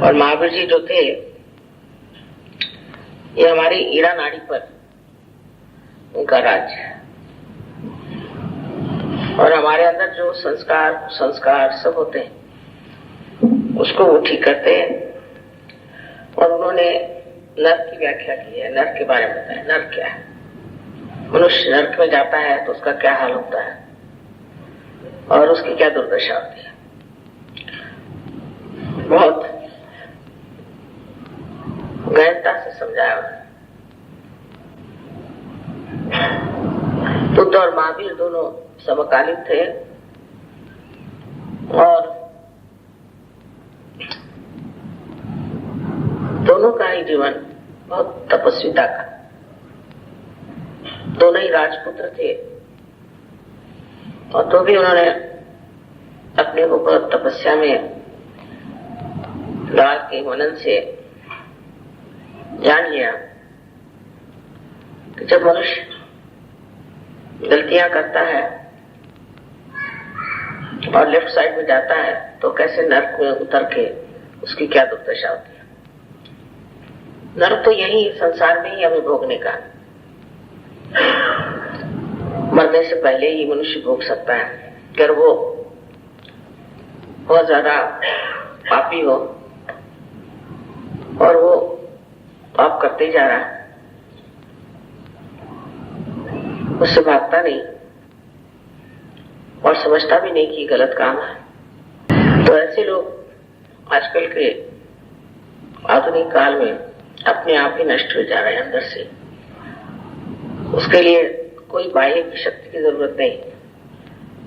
और महावीर जी जो थे ये हमारी ईड़ा नाड़ी पर उनका राज्य है। और हमारे अंदर जो संस्कार सब होते हैं उसको वो ठीक करते हैं। और उन्होंने नर्क की व्याख्या की है, नर्क के बारे में बताया। नर्क क्या है? मनुष्य नर्क में जाता है तो उसका क्या हाल होता है और उसकी क्या दुर्दशा होती है। बहुत गहनता से समझाया उन्होंने। बुद्ध और महावीर दोनों समकालीन थे और दोनों का ही जीवन बहुत तपस्विता का। दोनों ही राजपुत्र थे और तो भी उन्होंने अपने को बहुत तपस्या में राग के मनन से जान लिया कि जब मनुष्य गलतियां करता है और लेफ्ट साइड में जाता है तो कैसे नर्क में उतर के उसकी क्या दुर्दशा होती है। नर्क तो यही संसार में ही हमें भोगने का, मरने से पहले ही मनुष्य भोग सकता है। अगर वो बहुत ज्यादा पापी हो और वो पाप करते जा रहा है, उससे भागता नहीं और समझता भी नहीं कि गलत काम है, तो ऐसे लोग आजकल के आधुनिक काल में अपने आप ही नष्ट हो जा रहे हैं अंदर से। उसके लिए कोई बाह्य की शक्ति की जरूरत नहीं,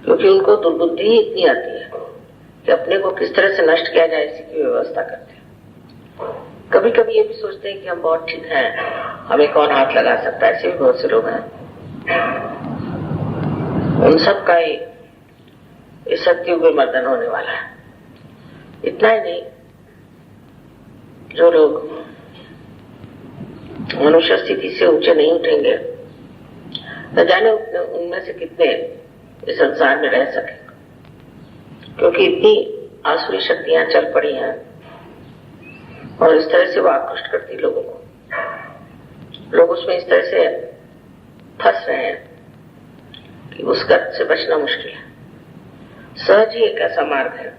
क्योंकि उनको दुर्बुद्धि ही इतनी आती है कि अपने को किस तरह से नष्ट किया जाए इसी की व्यवस्था करते हैं। कभी कभी ये भी सोचते हैं कि हम बहुत ठीक हैं, हमें कौन हाथ लगा सकता है। ऐसे भी बहुत से लोग हैं। उन सब का ही इस सत्युग में मर्दन होने वाला है। इतना ही नहीं, जो लोग मनुष्य स्थिति से ऊंचे नहीं उठेंगे न जाने उनमें से कितने इस संसार में रह सके, क्योंकि इतनी आसुरी शक्तियां चल पड़ी हैं और इस तरह से वो आकृष्ट करती लोगों को। लोग उसमें इस तरह से फंस रहे हैं कि उस गर्त से बचना मुश्किल है। सहज ही एक ऐसा मार्ग है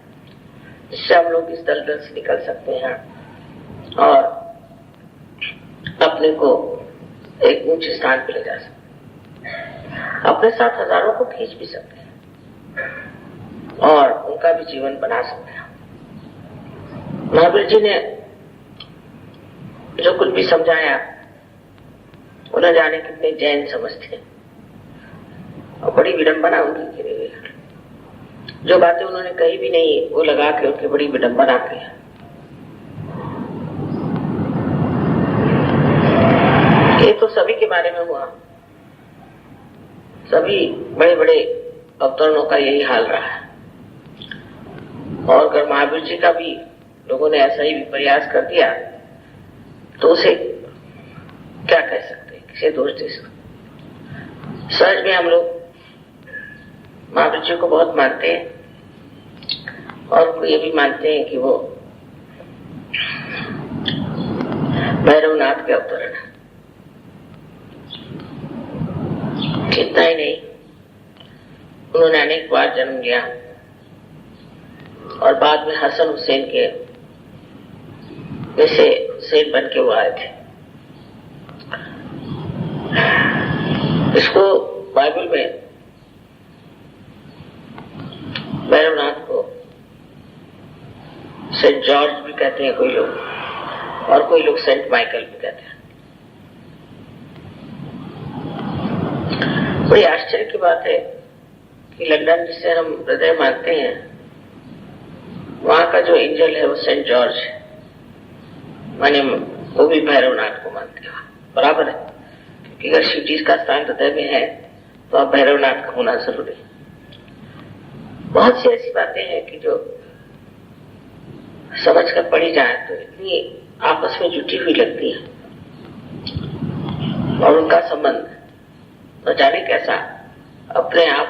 जिससे हम लोग इस दलदल से निकल सकते हैं और अपने को एक ऊंचे स्थान पर ले जा सकते हैं। अपने साथ हजारों को खींच भी सकते हैं और उनका भी जीवन बना सकते हैं। महावीर जी ने जो कुछ भी समझाया उन्हें जाने कितने जैन समझते हैं और बड़ी विडंबना उनकी गिरी हुई है। जो बातें उन्होंने कही भी नहीं वो लगा के उनकी बड़ी विडंबना की है। ये तो सभी के बारे में हुआ, सभी बड़े बड़े अवतरणों का यही हाल रहा है। और अगर महावीर जी का भी लोगों ने ऐसा ही प्रयास कर दिया तो उसे क्या कह सकते, किसे दोष दे सकते। सहज में हम लोग महावीर जी को बहुत मानते हैं और उनको ये भी मानते हैं कि वो भैरवनाथ के अवतरण है। इतना ही नहीं, उन्होंने अनेक बार जन्म लिया और बाद में हसन हुसैन के जैसे हुसैन बन के वो आए थे। इसको बाइबल में भैरवनाथ को सेंट जॉर्ज भी कहते हैं कोई लोग, और कोई लोग सेंट माइकल भी कहते हैं। बड़ी आश्चर्य की बात है कि लंदन जिसे हम हृदय मानते हैं वहां का जो एंजल है वो सेंट जॉर्ज है, माने वो भी भैरवनाथ को मानते हैं। बराबर है, क्योंकि अगर शिव जी का स्थान हृदय में है तो आप भैरवनाथ का होना जरूरी है। बहुत सी ऐसी बातें हैं कि जो समझ कर पढ़ी जाए तो इतनी आपस में जुटी हुई लगती है और उनका संबंध न जाने कैसा अपने आप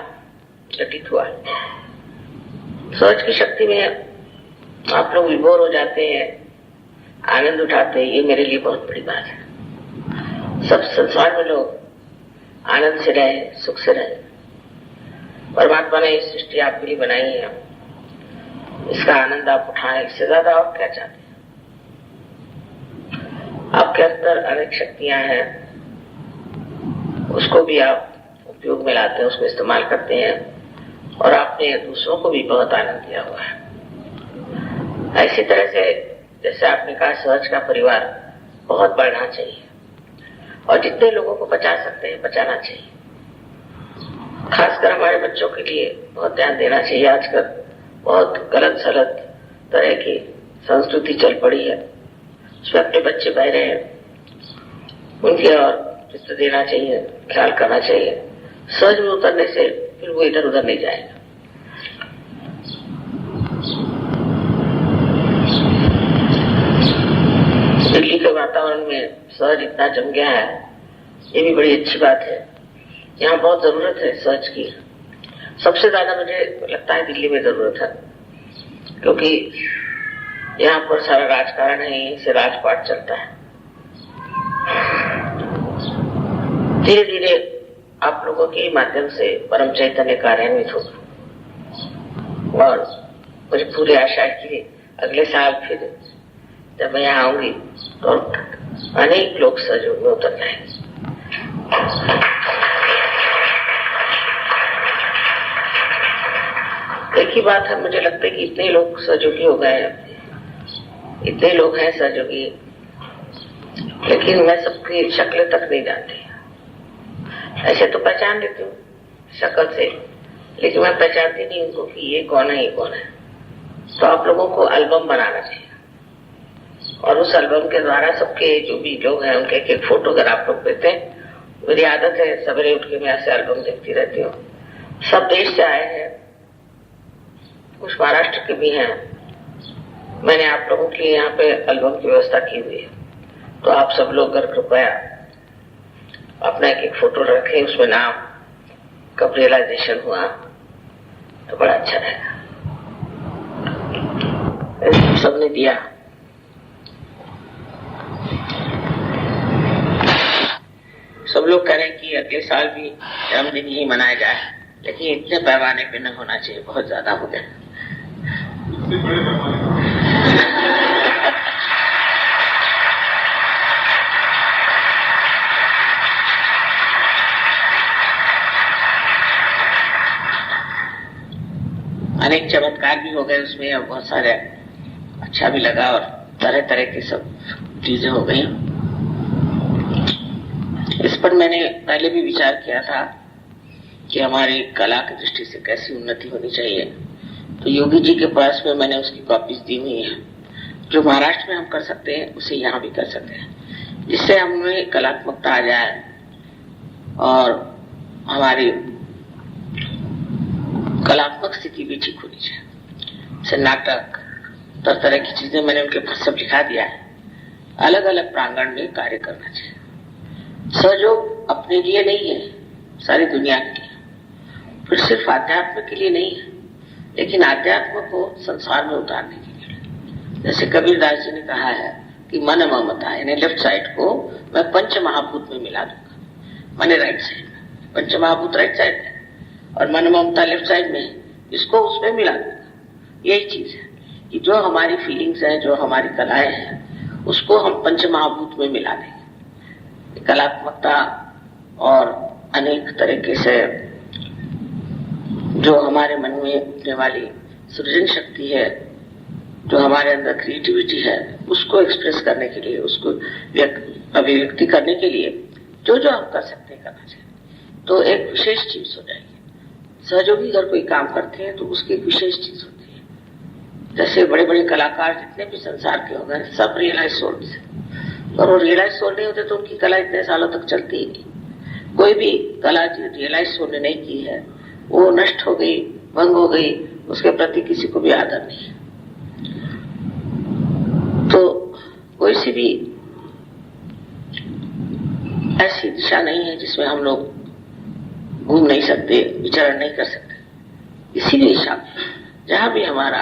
घटित हुआ। सोच की शक्ति में आप लोग विभोर हो जाते हैं आनंद उठाते, ये मेरे लिए बहुत बड़ी बात है। सब संसार में लोग आनंद से रहे, सुख से रहे। परमात्मा ने ये सृष्टि आपके लिए बनाई है, इसका आनंद आप उठाएं, इससे ज्यादा आप क्या चाहते हैं? आपके अंदर अनेक शक्तियां हैं, उसको भी आप उपयोग में लाते हैं, उसको इस्तेमाल करते हैं और आपने दूसरों को भी बहुत आनंद दिया हुआ है। ऐसी तरह से जैसे आपने कहा, सहज का परिवार बहुत बढ़ना चाहिए और जितने लोगों को बचा सकते हैं बचाना चाहिए। खासकर हमारे बच्चों के लिए बहुत ध्यान देना चाहिए। आजकल बहुत गलत सलत तरह की संस्कृति चल पड़ी है, उसमें अपने बच्चे बह रहे हैं, उनकी और चित्त देना चाहिए, ख्याल करना चाहिए। सहज में उतरने से फिर वो इधर उधर नहीं जाएगा। दिल्ली के वातावरण में सहज इतना जम गया है, ये भी बड़ी अच्छी बात है। यहाँ बहुत जरूरत है सहज की। सबसे ज्यादा मुझे लगता है दिल्ली में जरूरत है, क्योंकि यहाँ पर सारा राजकारण है, यहीं से राजपाट चलता है। धीरे धीरे आप लोगों के माध्यम से परम चैतन्य कार्यान्वित होगा और मुझे पूरी आशा है कि अगले साल फिर जब मैं यहाँ आऊंगी तो अनेक लोग सहयोग में उतर जाएंगे। एक ही बात है, मुझे लगता है कि इतने लोग सहयोगी हो गए हैं, इतने लोग हैं सहयोगी, लेकिन मैं सबकी शक्लें तक नहीं जानती। ऐसे तो पहचान लेती हूँ शक्ल से, लेकिन मैं पहचानती नहीं उनको कि ये कौन है, ये कौन है। तो आप लोगों को एल्बम बनाना चाहिए और उस एल्बम के द्वारा सबके जो भी लोग हैं उनके एक फोटो अगर आप लोग देते हैं। मेरी आदत है सवेरे उठ के मैं ऐसे एल्बम देखती रहती हूँ। सब देश से आए हैं, कुछ महाराष्ट्र के भी हैं। मैंने आप लोगों के यहाँ पे एल्बम की व्यवस्था की हुई है, तो आप सब लोग अगर कृपया अपना एक फोटो रखें, उसमें नाम कब रियलाइजेशन हुआ तो बड़ा अच्छा रहेगा। सबने दिया। सब लोग कह रहे हैं कि अगले साल भी जन्मदिन ही मनाया जाए, लेकिन इतने पैमाने पे न होना चाहिए, बहुत ज्यादा हो गया। अनेक चमत्कार भी हो गए उसमें और बहुत सारे अच्छा भी लगा और तरह तरह की सब चीजें हो गई। इस पर मैंने पहले भी विचार किया था कि हमारी कला की दृष्टि से कैसी उन्नति होनी चाहिए। तो योगी जी के पास में मैंने उसकी कॉपीज दी हुई है। जो महाराष्ट्र में हम कर सकते हैं उसे यहाँ भी कर सकते हैं, जिससे हमें कलात्मकता आ जाए और हमारी कलात्मक स्थिति भी ठीक होनी चाहिए। जैसे नाटक, तरह तरह की चीजें मैंने उनके पास सब लिखा दिया है। अलग अलग प्रांगण में कार्य करना चाहिए। सहयोग अपने लिए नहीं है, सारी दुनिया के लिए। फिर सिर्फ आध्यात्म के लिए नहीं है, लेकिन आध्यात्म को संसार में उतारने के लिए। जैसे कबीरदास जी ने कहा है कि मन ममता, यानी लेफ्ट साइड को मैं पंच महाभूत में मिला दूंगा, माने राइट साइड में। पंच महाभूत राइट साइड में और मन ममता लेफ्ट साइड में, इसको उसमें मिला दूंगा। यही चीज है कि जो हमारी फीलिंग्स है, जो हमारी कलाएं हैं, उसको हम पंच महाभूत में मिला देंगे। कलात्मकता और अनेक तरीके से जो हमारे मन में उठने वाली सृजन शक्ति है, जो हमारे अंदर क्रिएटिविटी है, उसको एक्सप्रेस करने के लिए, उसको अभिव्यक्ति करने के लिए जो जो हम कर सकते हैं करना चाहिए। तो एक विशेष चीज हो जाएगी। सहयोगी अगर कोई काम करते हैं तो उसकी एक विशेष चीज होती है। जैसे बड़े बड़े कलाकार जितने भी संसार के हो गए, सब रियलाइज सोल से, और वो रियलाइज सोल नहीं होते तो उनकी कला इतने सालों तक चलती ही नहीं। कोई भी कला जो रियलाइज सोल ने नहीं की है वो नष्ट हो गई, भंग हो गई, उसके प्रति किसी को भी आदर नहीं है। तो कोई सी भी ऐसी दिशा नहीं है जिसमें हम लोग घूम नहीं सकते, विचरण नहीं कर सकते। किसी भी दिशा में जहां भी हमारा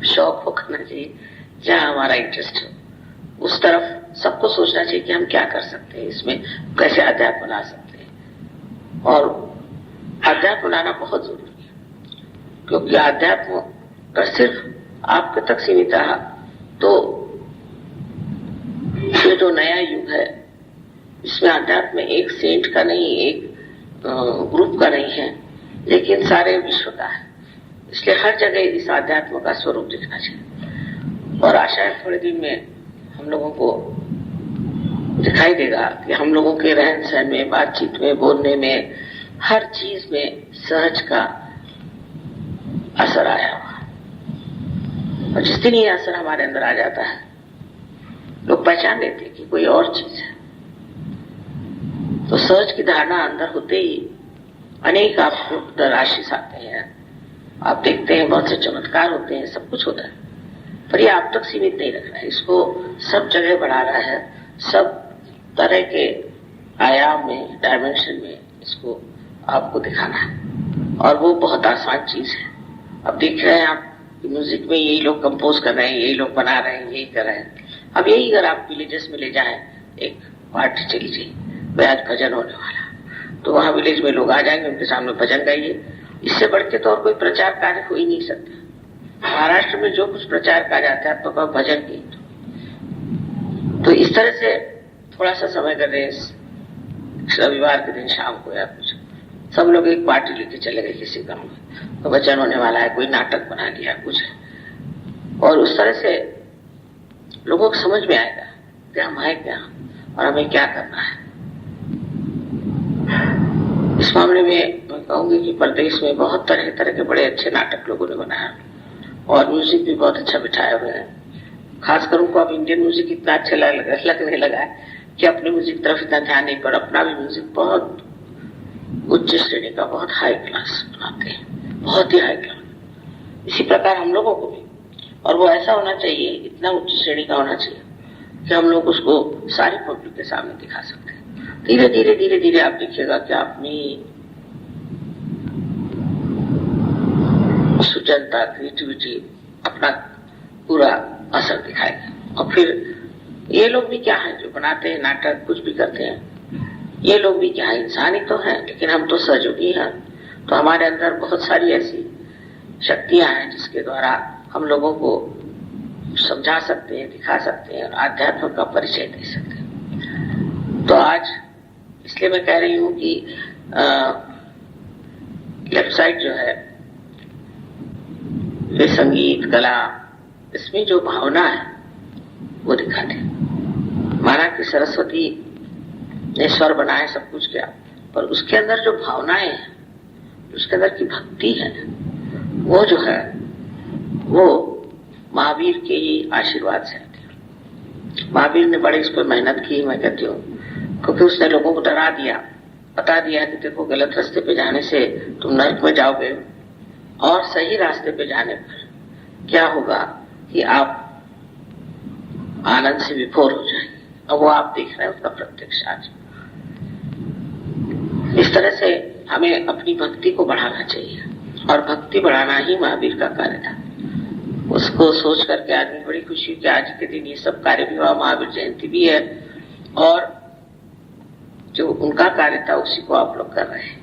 शौक हो करना चाहिए, जहाँ हमारा इंटरेस्ट है उस तरफ सबको सोचना चाहिए कि हम क्या कर सकते हैं, इसमें कैसे अध्यात्म ला सकते हैं। और अध्यात्म लाना बहुत जरूरी है, क्योंकि अध्यात्म अगर सिर्फ आपके तक सीमित रहा तो ये जो नया युग है इसमें अध्यात्म में एक सेंट का नहीं, एक ग्रुप का नहीं है, लेकिन सारे विश्व का है। इसलिए हर जगह इस अध्यात्म का स्वरूप दिखना चाहिए। और आशा है थोड़े दिन में हम लोगों को दिखाई देगा कि हम लोगों के रहन सहन में, बातचीत में, बोलने में, हर चीज में सहज का असर आया हुआ। और जिस दिन ये असर हमारे अंदर आ जाता है लोग पहचान लेते हैं कि कोई और चीज है। तो सहज की धारणा अंदर होते ही अनेक आपको आशीष आते हैं, आप देखते हैं बहुत से चमत्कार होते हैं, सब कुछ होता है। पर ये आप तक सीमित नहीं रखना है, इसको सब जगह बढ़ा रहा है, सब तरह के आयाम में, डायमेंशन में इसको आपको दिखाना है। और वो बहुत आसान चीज है। अब देख रहे हैं आप म्यूजिक में यही लोग कंपोज कर रहे हैं, यही लोग बना रहे हैं, यही कर रहे हैं। अब यही अगर आप विलेजेस में ले जाएं, एक पार्टी चली जाए, वे आज भजन होने वाला, तो वहां विलेज में लोग आ जाएंगे, उनके सामने भजन गाइए। इससे बढ़ के तो और कोई प्रचार कार्य हो ही नहीं सकता। महाराष्ट्र में जो कुछ प्रचार कार्य आता है तो भजन की, तो इस तरह से थोड़ा सा समय कर रहे रविवार के दिन शाम को या कुछ सब लोग एक पार्टी लेके चले गए किसी गांव में, तो भजन होने वाला है, कोई नाटक बना लिया कुछ है। और उस तरह से लोगों को समझ में आएगा कि हम है क्या और हमें क्या करना है। इस मामले में मैं कहूंगी कि प्रदेश में बहुत तरह तरह के बड़े अच्छे नाटक लोगों ने बनाया और म्यूजिक भी बहुत अच्छा बिठाया हुआ है। खासकर उनको अब इंडियन म्यूजिक इतना अच्छा लगने लगा है कि अपने म्यूजिक तरफ इतना ध्यान नहीं, पर अपना भी म्यूजिक बहुत उच्च श्रेणी का, बहुत हाई क्लास बनाते हैं, बहुत ही हाई क्लास। इसी प्रकार हम लोगों को भी, और वो ऐसा होना चाहिए, इतना उच्च श्रेणी का होना चाहिए कि हम लोग उसको सारी पब्लिक के सामने दिखा सकते हैं। धीरे धीरे धीरे धीरे आप देखिएगा कि अपनी सुजनता, क्रिएटिविटी अपना पूरा असर दिखाएगी। और फिर ये लोग भी क्या है जो बनाते हैं नाटक, कुछ भी करते हैं, ये लोग भी क्या है, इंसान ही तो है, लेकिन हम तो सहयोगी हैं। तो हमारे अंदर बहुत सारी ऐसी शक्तियां हैं जिसके द्वारा हम लोगों को समझा सकते हैं, दिखा सकते हैं और आध्यात्म का परिचय दे सकते हैं। तो आज इसलिए मैं कह रही हूं कि लेफ्ट साइड जो है ये संगीत, कला, इसमें जो भावना है वो दिखाते। माना कि सरस्वती ने स्वर बनाए, सब कुछ किया, पर उसके अंदर जो भावनाएं हैं, उसके अंदर की भक्ति है, वो जो है वो महावीर के ही आशीर्वाद से आती है। महावीर ने बड़े इस पर मेहनत की, मैं कहती हूँ, क्योंकि उसने लोगों को डरा दिया, बता दिया कि देखो गलत रास्ते पे जाने से तुम नरक में जाओगे और सही रास्ते पे जाने पर क्या होगा कि आप आनंद से विभोर हो जाएंगे। अब वो आप देख रहे हैं उसका प्रत्यक्ष आज। इस तरह से हमें अपनी भक्ति को बढ़ाना चाहिए और भक्ति बढ़ाना ही महावीर का कार्य था। उसको सोच करके आदमी बड़ी खुशी कि आज के दिन ये सब कार्य भी हुआ, महावीर जयंती भी है और जो उनका कार्य था उसी को आप लोग कर रहे हैं।